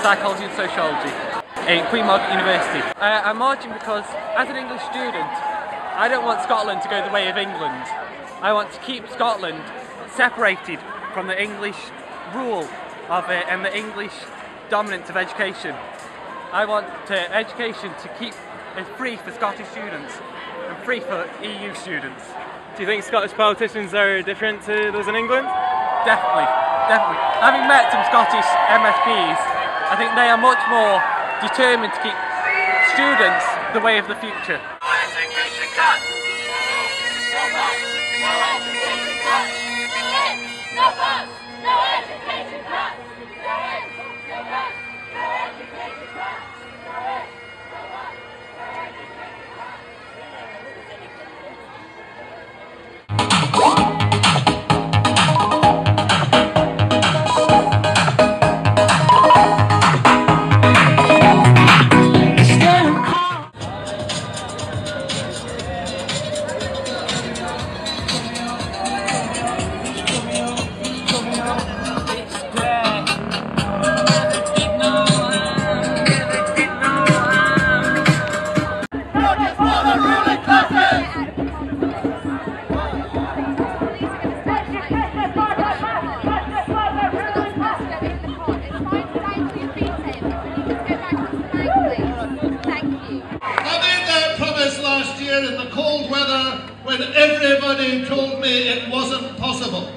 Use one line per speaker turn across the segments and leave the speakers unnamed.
Psychology and Sociology at Queen Margaret University. I'm marching because, as an English student, I don't want Scotland to go the way of England. I want to keep Scotland separated from the English rule of it and the English dominance of education. I want education to keep it free for Scottish students and free for EU students.
Do you think Scottish politicians are different to those in England?
Definitely, definitely. Having met some Scottish MSPs, I think they are much more determined to keep students the way of the future.
No education cuts! No bus! No education cuts! No bus! No education cuts! No bus! No education cuts!
In the cold weather when everybody told me it wasn't possible.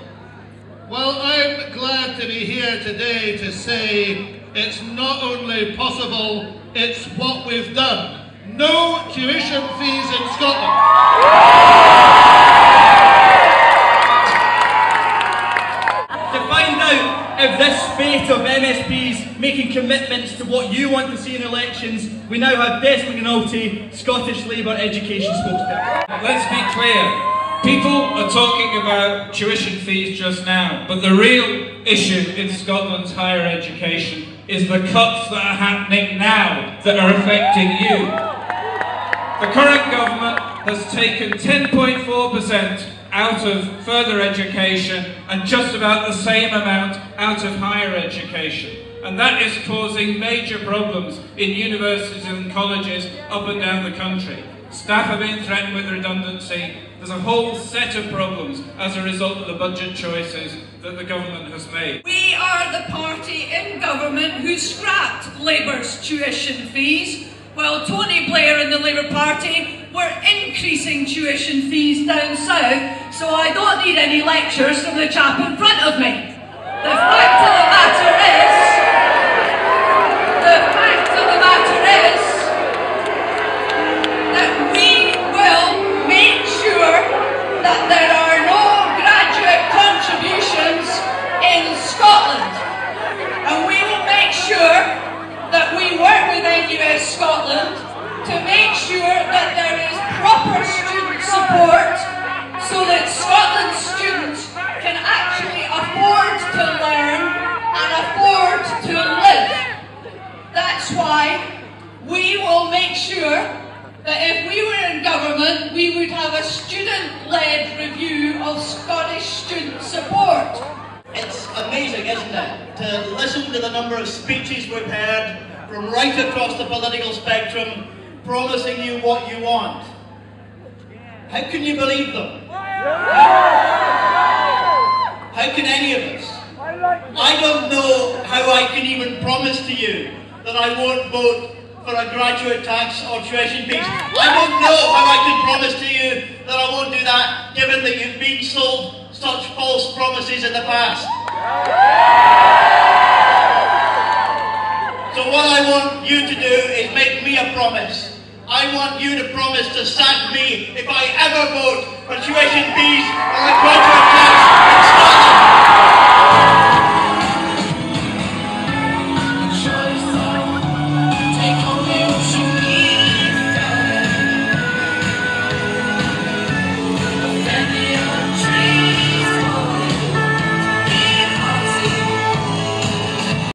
Well, I'm glad to be here today to say it's not only possible, it's what we've done. No tuition fees in Scotland.
To find out if this spate of MSPs making commitments to what you want to see in elections, we now have Des McNulty, Scottish Labour Education spokesperson.
Let's be clear. People are talking about tuition fees just now, but the real issue in Scotland's higher education is the cuts that are happening now that are affecting you. The current government has taken 10.4% out of further education and just about the same amount out of higher education. And that is causing major problems in universities and colleges up and down the country. Staff are being threatened with redundancy. There's a whole set of problems as a result of the budget choices that the government has made.
We are the party in government who scrapped Labour's tuition fees, while Tony Blair and the Labour Party were increasing tuition fees down south, so I don't need any lectures from the chap in front of me. The fact of the matter is that we will make sure that there are no graduate contributions in Scotland, and we will make sure that we work with NUS Scotland to make sure that there is proper student support so that Scotland's students can actually afford to learn and afford to live. That's why we will make sure that if we were in government, we would have a student-led review of Scottish student support.
It's amazing, isn't it, to listen to the number of speeches we've heard from right across the political spectrum promising you what you want. How can you believe them? How can any of us? I don't know how I can even promise to you that I won't vote for a graduate tax or tuition fees. I don't know how I can promise to you that I won't do that, given that you've been sold such false promises in the past. So what I want you to do is make me a promise. I want you to promise to sack me if I ever vote for tuition fees or a graduate